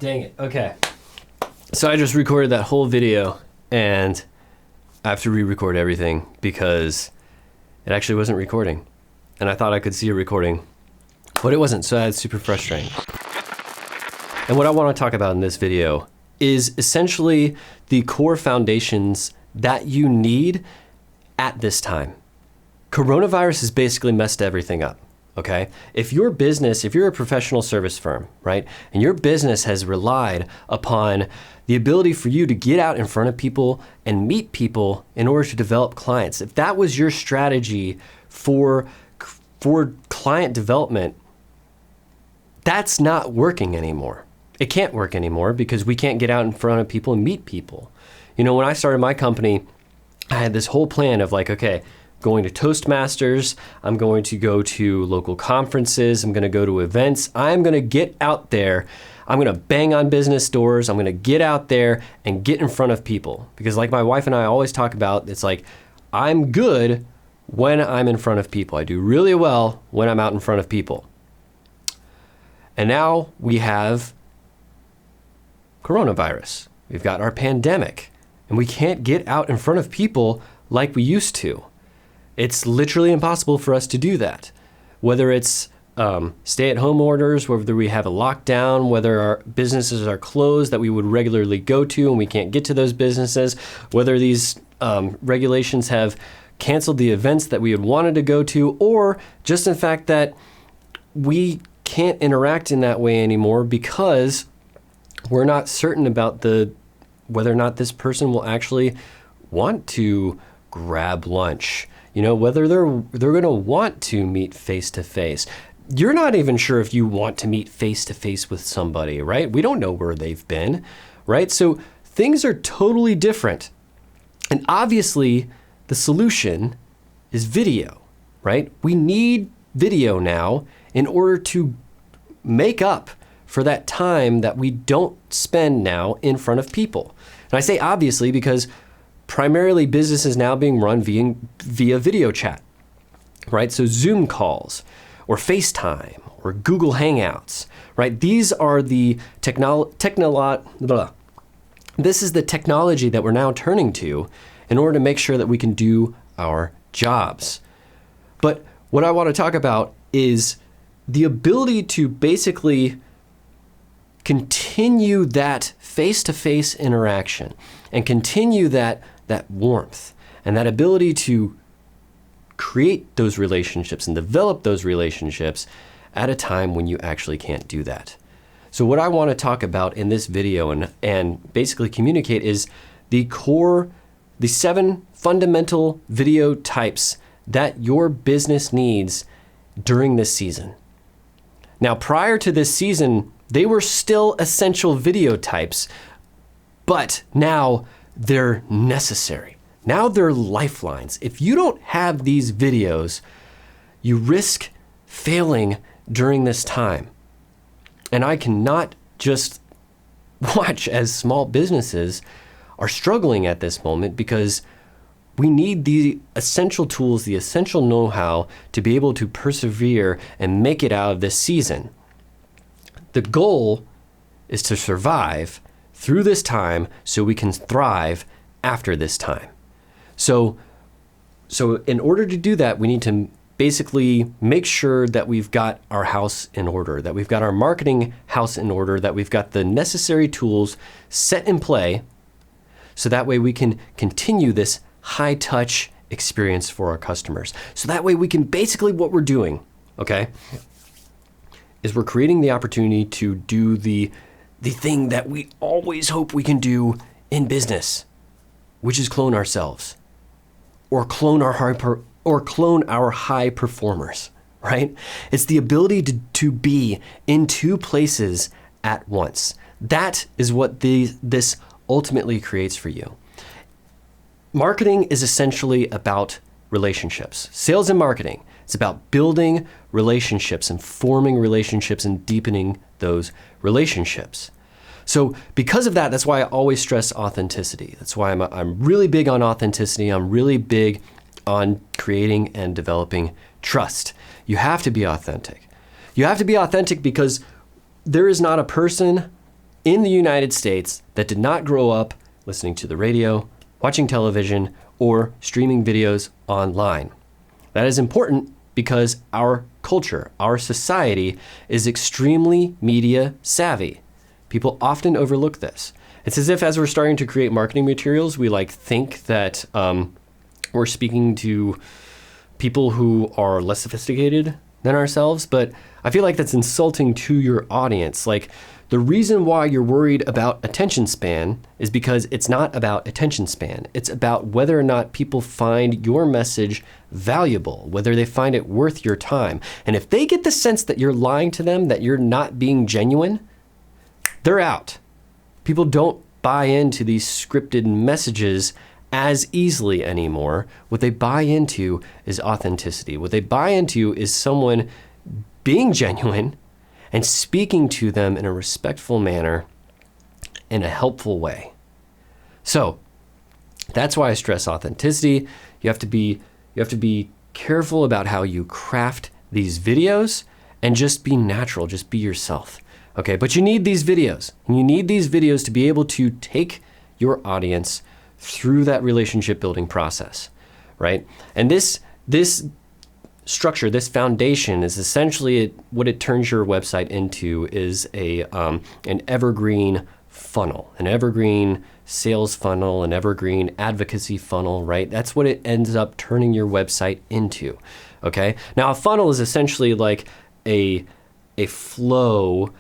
Dang it. Okay. So I just recorded that whole video and I have to re-record everything because it actually wasn't recording. And I thought I could see a recording, but it wasn't, so that's super frustrating. And what I want to talk about in this video is essentially the core foundations that you need at this time. Coronavirus has basically messed everything up, okay? If you're a professional service firm, right, and your business has relied upon the ability for you to get out in front of people and meet people in order to develop clients, if that was your strategy for client development, that's not working anymore. It can't work anymore because we can't get out in front of people and meet people. You know, when I started my company, I had this whole plan of like, okay, going to Toastmasters, I'm going to go to local conferences, I'm going to go to events, I'm going to get out there, I'm going to bang on business doors, I'm going to get out there and get in front of people. Because like my wife and I always talk about, it's like, I'm good when I'm in front of people. I do really well when I'm out in front of people. And now we have coronavirus. We've got our pandemic, and we can't get out in front of people like we used to. It's literally impossible for us to do that. Whether it's stay-at-home orders, whether we have a lockdown, whether our businesses are closed that we would regularly go to and we can't get to those businesses, whether these regulations have canceled the events that we had wanted to go to, or just in fact that we can't interact in that way anymore because we're not certain about whether or not this person will actually want to grab lunch. You know, whether they're going to want to meet face to face. You're not even sure if you want to meet face to face with somebody, right? We don't know where they've been, right? So things are totally different. And obviously, the solution is video, right? We need video now in order to make up for that time that we don't spend now in front of people. And I say obviously because primarily business is now being run via video chat, right? So Zoom calls or FaceTime or Google Hangouts, right? These are the this is the technology that we're now turning to in order to make sure that we can do our jobs. But what I want to talk about is the ability to basically continue that face-to-face interaction and continue that warmth and that ability to create those relationships and develop those relationships at a time when you actually can't do that. So what I want to talk about in this video and basically communicate is the 7 fundamental video types that your business needs during this season. Now, prior to this season, they were still essential video types, but now they're necessary. Now they're lifelines. If you don't have these videos, you risk failing during this time. And I cannot just watch as small businesses are struggling at this moment because we need the essential tools, the essential know-how to be able to persevere and make it out of this season. The goal is to survive through this time so we can thrive after this time. So in order to do that, we need to basically make sure that we've got our house in order, that we've got our marketing house in order, that we've got the necessary tools set in play so that way we can continue this high touch experience for our customers. So that way we can basically what we're doing, okay, is we're creating the opportunity to do the thing that we always hope we can do in business, which is clone ourselves or clone our high performers, right? It's the ability to be in 2 places at once. That is what this ultimately creates for you. Marketing is essentially about relationships. Sales and marketing, it's about building relationships and forming relationships and deepening those relationships. So because of that, that's why I always stress authenticity. That's why I'm really big on authenticity. I'm really big on creating and developing trust. You have to be authentic. You have to be authentic because there is not a person in the United States that did not grow up listening to the radio, watching television, or streaming videos online. That is important because our culture, our society is extremely media savvy. People often overlook this. It's as if as we're starting to create marketing materials, we think that we're speaking to people who are less sophisticated than ourselves, but I feel like that's insulting to your audience. The reason why you're worried about attention span is because it's not about attention span. It's about whether or not people find your message valuable, whether they find it worth your time. And if they get the sense that you're lying to them, that you're not being genuine, they're out. People don't buy into these scripted messages as easily anymore. What they buy into is authenticity. What they buy into is someone being genuine and speaking to them in a respectful manner, in a helpful way. So that's why I stress authenticity. You have to be careful about how you craft these videos and just be natural, just be yourself. Okay, but you need these videos. And you need these videos to be able to take your audience through that relationship building process, right? And this structure, this foundation is essentially what it turns your website into is an evergreen funnel, an evergreen sales funnel, an evergreen advocacy funnel, right? That's what it ends up turning your website into, okay? Now, a funnel is essentially like a flow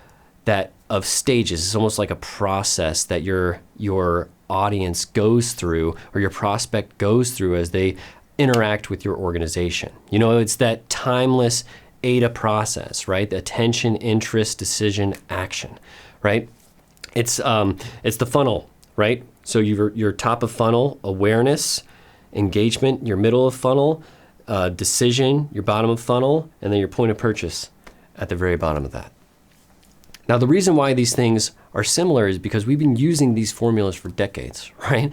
of stages. It's almost like a process that your audience goes through or your prospect goes through as they interact with your organization. It's that timeless AIDA process, right? The attention, interest, decision, action, right? It's the funnel, right? So your top of funnel, awareness, engagement, your middle of funnel, decision, your bottom of funnel, and then your point of purchase at the very bottom of that. Now, the reason why these things are similar is because we've been using these formulas for decades, right?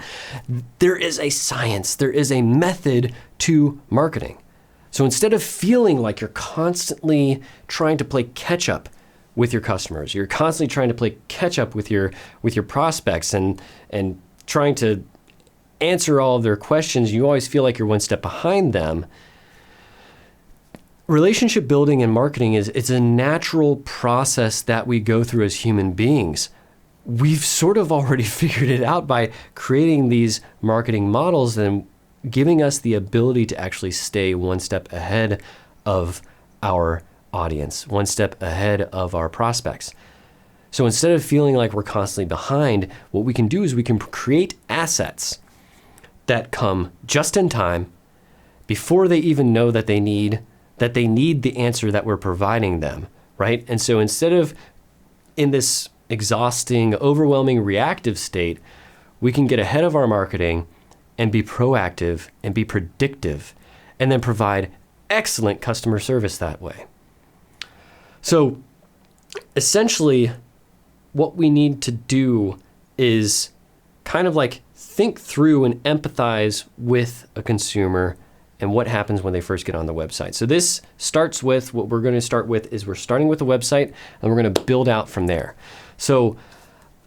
There is a science, there is a method to marketing. So instead of feeling like you're constantly trying to play catch up with your customers, you're constantly trying to play catch up with your prospects and trying to answer all of their questions, you always feel like you're one step behind them. Relationship building and marketing it's a natural process that we go through as human beings. We've sort of already figured it out by creating these marketing models and giving us the ability to actually stay one step ahead of our audience, one step ahead of our prospects. So instead of feeling like we're constantly behind, what we can do is we can create assets that come just in time before they even know that they need the answer that we're providing them, right? And so instead of in this exhausting, overwhelming, reactive state, we can get ahead of our marketing and be proactive and be predictive and then provide excellent customer service that way. So essentially, what we need to do is kind of like think through and empathize with a consumer and what happens when they first get on the website. So this starts with, what we're going to start with is we're starting with the website and we're going to build out from there. So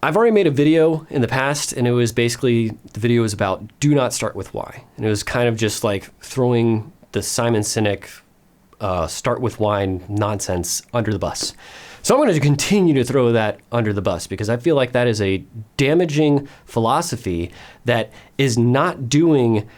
I've already made a video in the past, and it was basically, the video was about do not start with why. And it was kind of just like throwing the Simon Sinek start with why nonsense under the bus. So I'm going to continue to throw that under the bus because I feel like that is a damaging philosophy that is not doing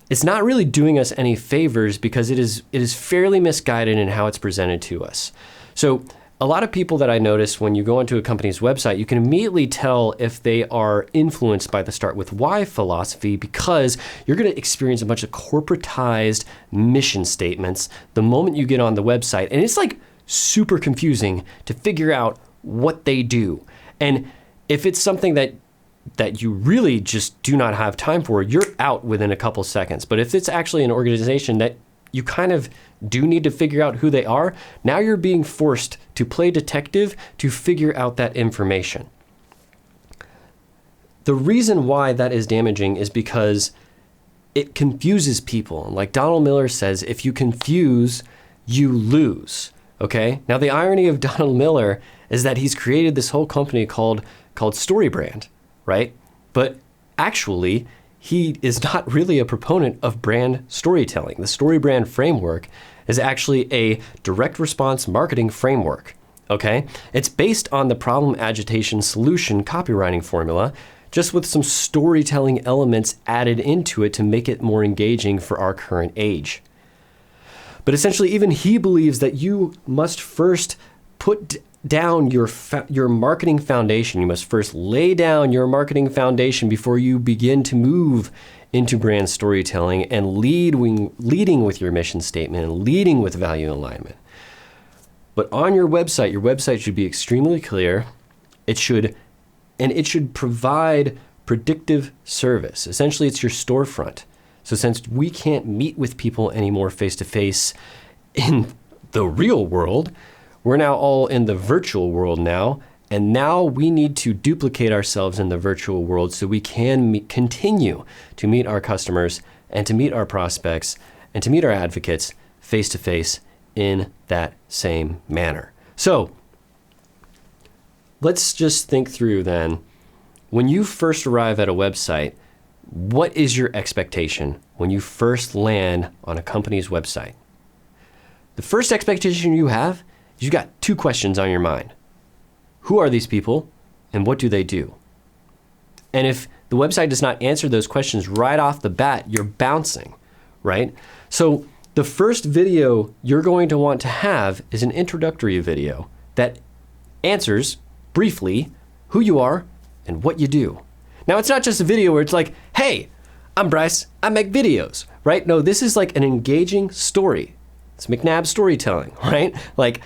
it's not really doing us any favors because it is fairly misguided in how it's presented to us. So a lot of people that I notice when you go onto a company's website, you can immediately tell if they are influenced by the start with why philosophy because you're going to experience a bunch of corporatized mission statements the moment you get on the website. And it's like super confusing to figure out what they do. And if it's something that you really just do not have time for, you're out within a couple seconds. But if it's actually an organization that you kind of do need to figure out who they are, now you're being forced to play detective to figure out that information. The reason why that is damaging is because it confuses people. Like Donald Miller says, if you confuse, you lose. Okay? Now the irony of Donald Miller is that he's created this whole company called StoryBrand, right? But actually, he is not really a proponent of brand storytelling. The StoryBrand framework is actually a direct response marketing framework, okay? It's based on the problem agitation solution copywriting formula, just with some storytelling elements added into it to make it more engaging for our current age. But essentially, even he believes that you must first put down your marketing foundation. You must first lay down your marketing foundation before you begin to move into brand storytelling and leading with your mission statement and leading with value alignment. But on your website should be extremely clear. It should provide predictive service. Essentially, it's your storefront. So since we can't meet with people anymore face-to-face in the real world, we're now all in the virtual world now, and now we need to duplicate ourselves in the virtual world so we can continue to meet our customers and to meet our prospects and to meet our advocates face-to-face in that same manner. So let's just think through then, when you first arrive at a website, what is your expectation when you first land on a company's website? The first expectation you have is you've got two questions on your mind. Who are these people and what do they do? And if the website does not answer those questions right off the bat, you're bouncing, right? So the first video you're going to want to have is an introductory video that answers briefly who you are and what you do. Now, it's not just a video where it's like, hey, I'm Bryce, I make videos, right? No, this is like an engaging story. It's McNabb storytelling, right? Like,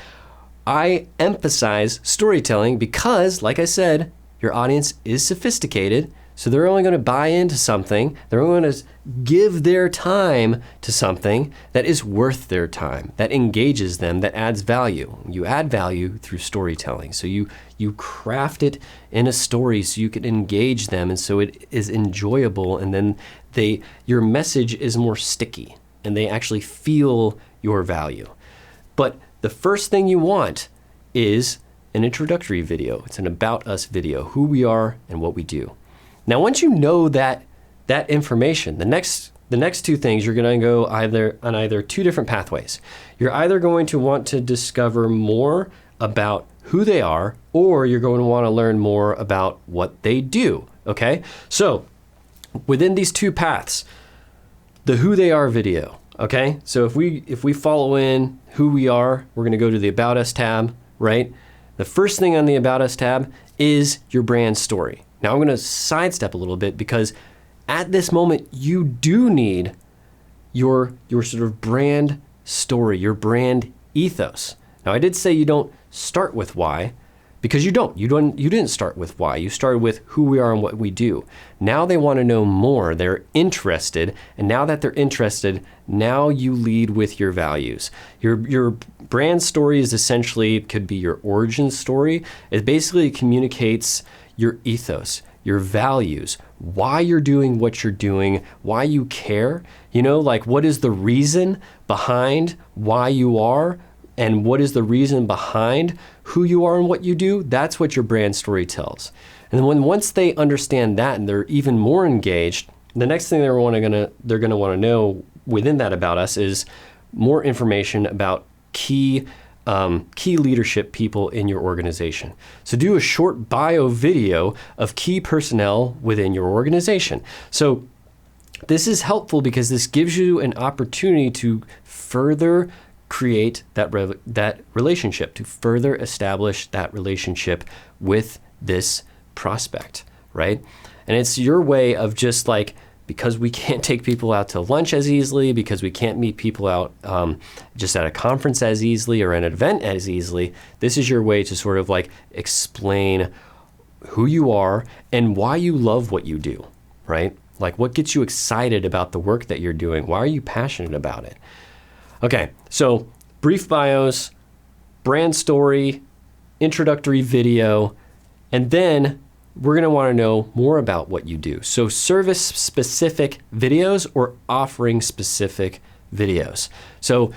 I emphasize storytelling because, like I said, your audience is sophisticated, so they're only going to buy into something. They're only going to give their time to something that is worth their time, that engages them, that adds value. You add value through storytelling. So you craft it in a story so you can engage them, and so it is enjoyable, and then your message is more sticky, and they actually feel your value. But the first thing you want is an introductory video. It's an about us video, who we are and what we do. Now, once you know that information, the next two things, you're going to go on either two different pathways. You're either going to want to discover more about who they are, or you're going to want to learn more about what they do, okay? So within these two paths, the who they are video, okay? So if we follow in who we are, we're going to go to the About Us tab, right? The first thing on the About Us tab is your brand story. Now I'm going to sidestep a little bit because at this moment you do need your sort of brand story, your brand ethos. Now I did say you don't start with why, because you didn't start with why. You started with who we are and what we do. Now they want to know more. They're interested, and now that they're interested, now you lead with your values. Your brand story is essentially, could be your origin story. It basically communicates your ethos, your values, why you're doing what you're doing, why you care, like what is the reason behind why you are, and what is the reason behind who you are and what you do. That's what your brand story tells. And then once they understand that and they're even more engaged, the next thing they're going to want to know within that about us is more information about key leadership people in your organization. So do a short bio video of key personnel within your organization. So this is helpful because this gives you an opportunity to further create that relationship, to further establish that relationship with this prospect, right? And it's your way of just like, because we can't take people out to lunch as easily, because we can't meet people out just at a conference as easily or an event as easily, this is your way to sort of like explain who you are and why you love what you do, right? Like what gets you excited about the work that you're doing? Why are you passionate about it? Okay, so brief bios, brand story, introductory video, and then we're going to want to know more about what you do. So service-specific videos or offering-specific videos. So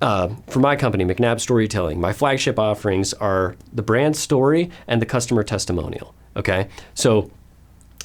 for my company, McNabb Storytelling, my flagship offerings are the brand story and the customer testimonial. Okay, so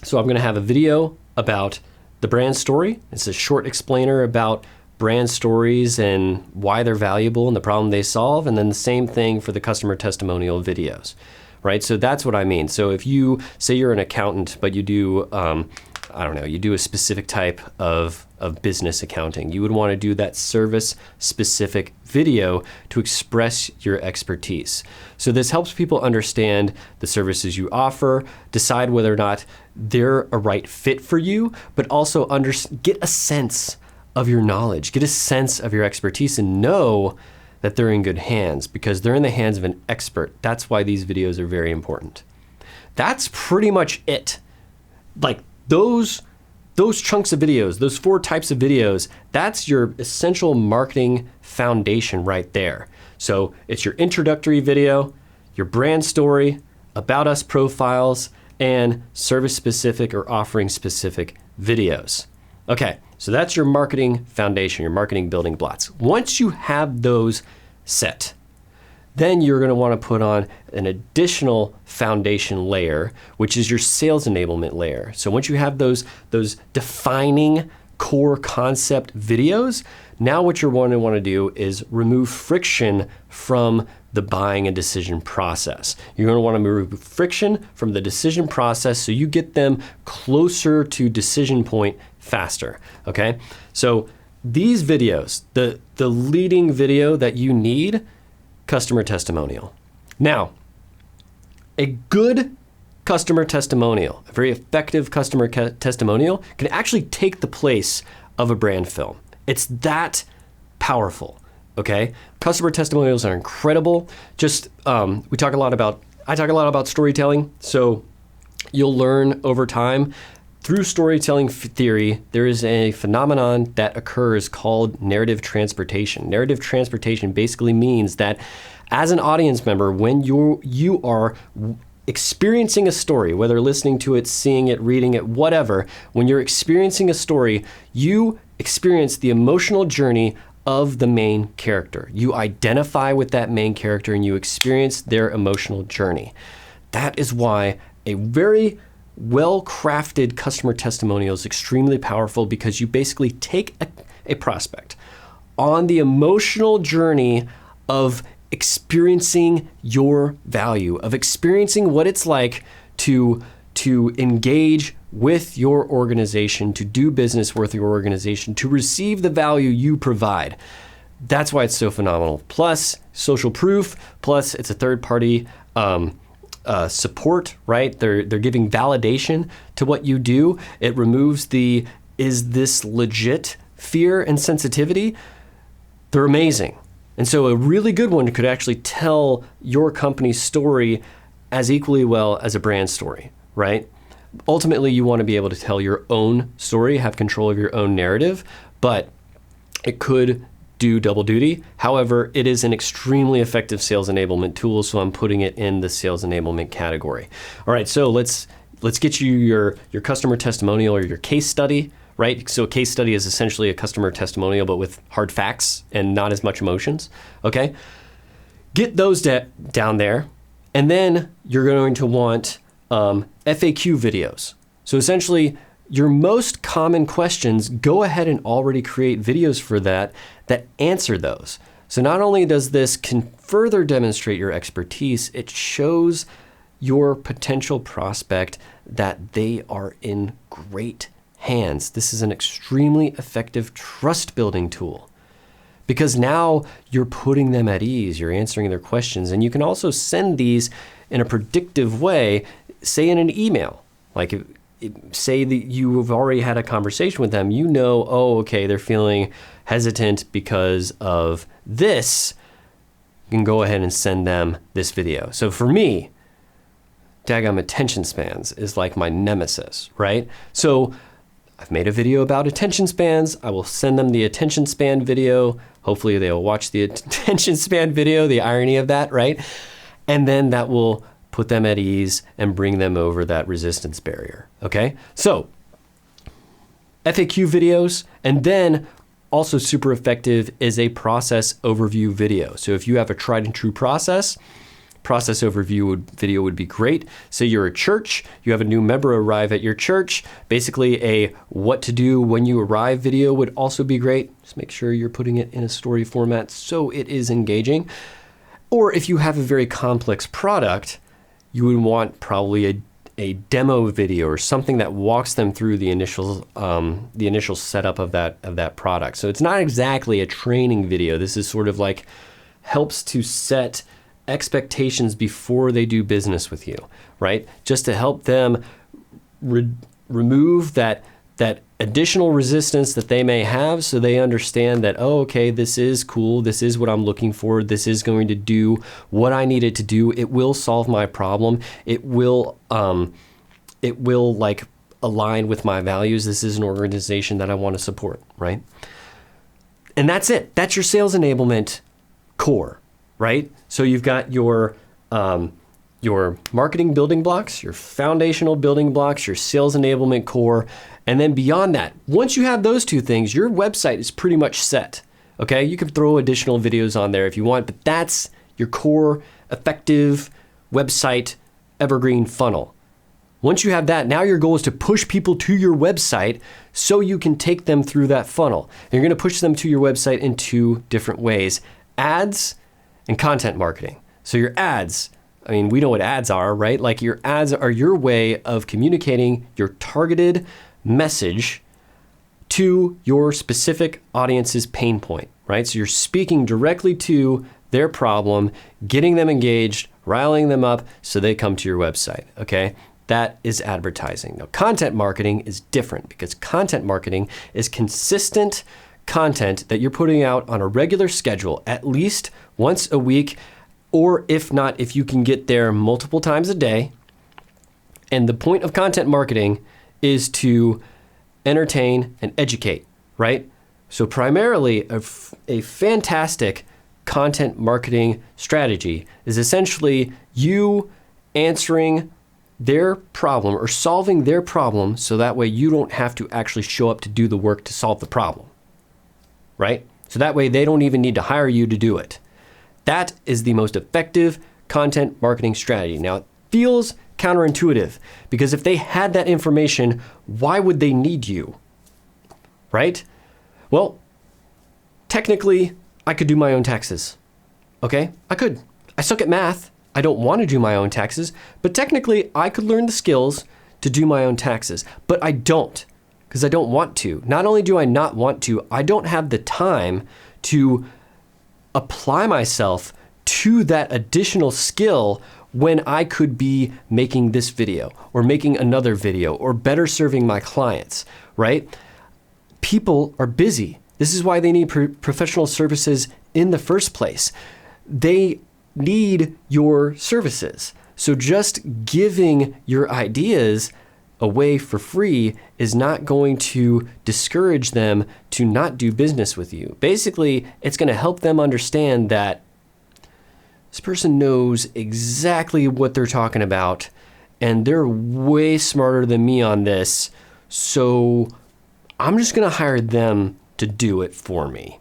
I'm going to have a video about the brand story. It's a short explainer about brand stories and why they're valuable and the problem they solve, and then the same thing for the customer testimonial videos, right? So that's what I mean. So if you say you're an accountant, but you do, I don't know, you do a specific type of business accounting, you would want to do that service-specific video to express your expertise. So this helps people understand the services you offer, decide whether or not they're a right fit for you, but also get a sense of your knowledge, get a sense of your expertise, and know that they're in good hands because they're in the hands of an expert. That's why these videos are very important. That's pretty much it. Like those chunks of videos, those 4 types of videos, that's your essential marketing foundation right there. So it's your introductory video, your brand story, about us profiles, and service specific or offering specific videos. Okay, so that's your marketing foundation, your marketing building blocks. Once you have those set, then you're going to want to put on an additional foundation layer, which is your sales enablement layer. So once you have those defining core concept videos, now what you're going to want to do is remove friction from the buying and decision process. You're going to want to remove friction from the decision process so you get them closer to decision point faster, okay? So these videos, the leading video that you need, customer testimonial. Now, a good customer testimonial, a very effective customer testimonial can actually take the place of a brand film. It's that powerful, okay? Customer testimonials are incredible. Just, I talk a lot about storytelling, so you'll learn over time. Through storytelling theory, there is a phenomenon that occurs called narrative transportation. Narrative transportation basically means that as an audience member, when you are experiencing a story, whether listening to it, seeing it, reading it, whatever, when you're experiencing a story, you experience the emotional journey of the main character. You identify with that main character and you experience their emotional journey. That is why a very well-crafted customer testimonial is extremely powerful, because you basically take a prospect on the emotional journey of experiencing your value, of experiencing what it's like to engage with your organization, to do business with your organization, to receive the value you provide. That's why it's so phenomenal. Plus social proof, plus it's a third-party support, right? They're giving validation to what you do. It removes the "is this legit" fear and sensitivity. They're amazing. And so a really good one could actually tell your company's story as equally well as a brand story, right? Ultimately, you want to be able to tell your own story, have control of your own narrative, but it could do double duty. However, it is an extremely effective sales enablement tool, so I'm putting it in the sales enablement category. All right, so let's get you your customer testimonial or your case study, right? So a case study is essentially a customer testimonial, but with hard facts and not as much emotions, okay? Get those down there, and then you're going to want FAQ videos. So essentially, your most common questions, go ahead and already create videos for that answer those. So not only does this can further demonstrate your expertise, it shows your potential prospect that they are in great hands. This is an extremely effective trust building tool, because now you're putting them at ease, you're answering their questions, and you can also send these in a predictive way, say in an email. Like say that you have already had a conversation with them, you know, oh, okay, they're feeling hesitant because of this. You can go ahead and send them this video. So for me, daggum attention spans is like my nemesis, right? So I've made a video about attention spans. I will send them the attention span video. Hopefully they'll watch the attention span video, the irony of that, right? And then that will put them at ease and bring them over that resistance barrier, okay? So FAQ videos, and then also super effective is a process overview video. So if you have a tried and true process overview video would be great. Say you're a church, you have a new member arrive at your church. Basically, a what to do when you arrive video would also be great. Just make sure you're putting it in a story format so it is engaging. Or if you have a very complex product, you would want probably a demo video or something that walks them through the initial setup of that product. So it's not exactly a training video. This is sort of like helps to set expectations before they do business with you, right? Just to help them remove that additional resistance that they may have, so they understand that, oh, okay, this is cool. This is what I'm looking for. This is going to do what I need it to do. It will solve my problem. It will like align with my values. This is an organization that I want to support, right? And that's it. That's your sales enablement core, right? So you've got your marketing building blocks, your foundational building blocks, your sales enablement core, and then beyond that, once you have those two things, your website is pretty much set, okay? You can throw additional videos on there if you want, but that's your core, effective website evergreen funnel. Once you have that, now your goal is to push people to your website so you can take them through that funnel. And you're gonna push them to your website in two different ways: ads and content marketing. So your ads, I mean, we know what ads are, right? Like your ads are your way of communicating your targeted message to your specific audience's pain point, right? So you're speaking directly to their problem, getting them engaged, riling them up so they come to your website, okay? That is advertising. Now, content marketing is different because content marketing is consistent content that you're putting out on a regular schedule, at least once a week, or if not, if you can get there multiple times a day. And the point of content marketing is to entertain and educate, right? So primarily a fantastic content marketing strategy is essentially you answering their problem or solving their problem so that way you don't have to actually show up to do the work to solve the problem, right? So that way they don't even need to hire you to do it. That is the most effective content marketing strategy. Now, it feels counterintuitive because if they had that information, why would they need you, right? Well, technically, I could do my own taxes, okay? I could. I suck at math. I don't want to do my own taxes, but technically, I could learn the skills to do my own taxes, but I don't because I don't want to. Not only do I not want to, I don't have the time to apply myself to that additional skill when I could be making this video or making another video or better serving my clients, right? People are busy. This is why they need professional services in the first place. They need your services. So just giving your ideas away for free is not going to discourage them to not do business with you. Basically, it's going to help them understand that this person knows exactly what they're talking about and they're way smarter than me on this. So I'm just going to hire them to do it for me.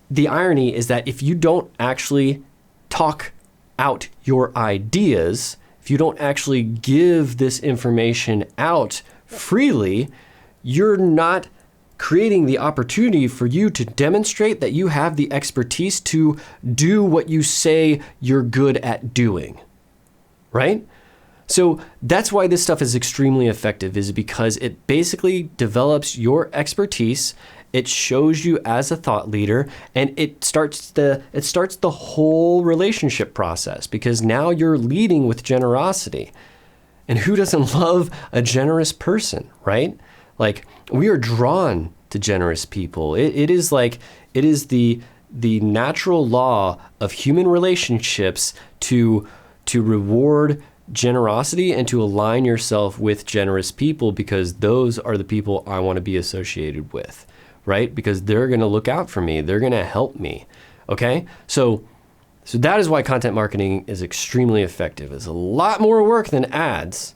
The irony is that if you don't actually talk out your ideas, if you don't actually give this information out freely, you're not creating the opportunity for you to demonstrate that you have the expertise to do what you say you're good at doing, right? So that's why this stuff is extremely effective, is because it basically develops your expertise. It shows you as a thought leader, and it starts the whole relationship process because now you're leading with generosity. And who doesn't love a generous person, right? Like, we are drawn to generous people. It is the natural law of human relationships to reward generosity and to align yourself with generous people because those are the people I want to be associated with, right? Because they're going to look out for me. They're going to help me. Okay? So that is why content marketing is extremely effective. It's a lot more work than ads,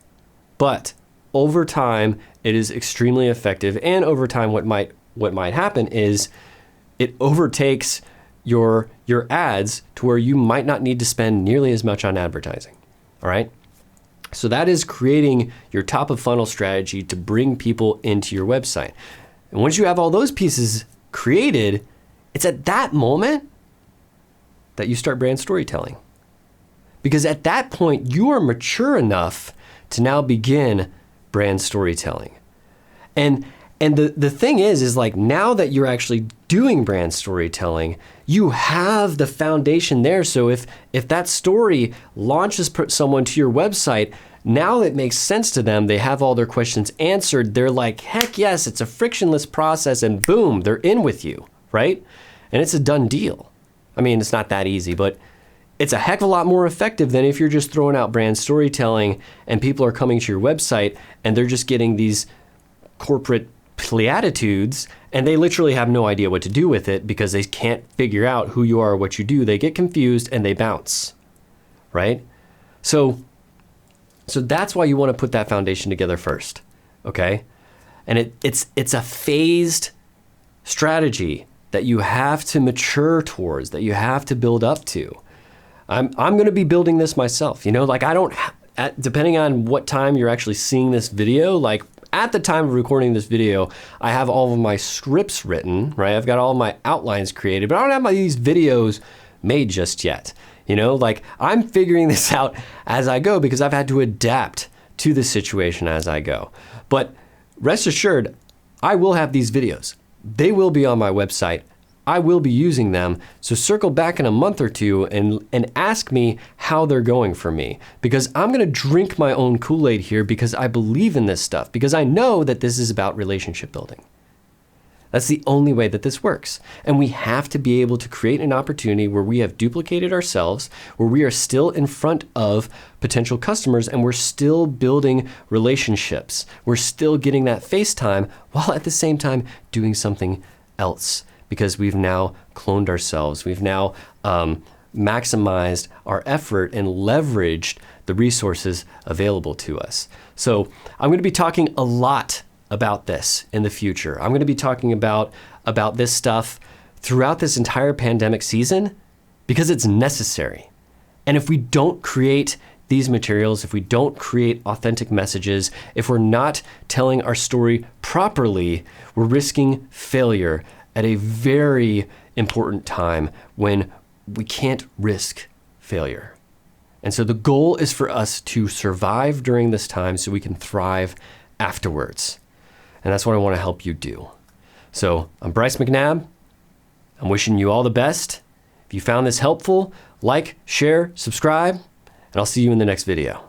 but over time, it is extremely effective. And over time, what might what might happen is it overtakes your ads to where you might not need to spend nearly as much on advertising. All right. So that is creating your top of funnel strategy to bring people into your website. And once you have all those pieces created, it's at that moment that you start brand storytelling. Because at that point, you are mature enough to now begin brand storytelling. And the thing is like now that you're actually doing brand storytelling, you have the foundation there. So if that story launches someone to your website, now it makes sense to them. They have all their questions answered. They're like, heck yes, it's a frictionless process, and boom, they're in with you, right? And it's a done deal. I mean, it's not that easy, but it's a heck of a lot more effective than if you're just throwing out brand storytelling and people are coming to your website and they're just getting these corporate platitudes and they literally have no idea what to do with it because they can't figure out who you are or what you do. They get confused and they bounce, right? So that's why you want to put that foundation together first, okay? And it's a phased strategy that you have to mature towards, that you have to build up to. I'm going to be building this myself, like depending on what time you're actually seeing this video, like at the time of recording this video, I have all of my scripts written, right? I've got all of my outlines created, but I don't have these videos made just yet. Like I'm figuring this out as I go because I've had to adapt to the situation as I go. But rest assured, I will have these videos. They will be on my website. I will be using them. So circle back in a month or two and ask me how they're going for me, because I'm going to drink my own Kool-Aid here because I believe in this stuff, because I know that this is about relationship building. That's the only way that this works. And we have to be able to create an opportunity where we have duplicated ourselves, where we are still in front of potential customers and we're still building relationships. We're still getting that face time while at the same time doing something else, because we've now cloned ourselves. We've now maximized our effort and leveraged the resources available to us. So I'm going to be talking a lot about this in the future. I'm going to be talking about this stuff throughout this entire pandemic season because it's necessary. And if we don't create these materials, if we don't create authentic messages, if we're not telling our story properly, we're risking failure at a very important time when we can't risk failure. And so the goal is for us to survive during this time so we can thrive afterwards. And that's what I want to help you do. So I'm Bryce McNabb. I'm wishing you all the best. If you found this helpful, like, share, subscribe, and I'll see you in the next video.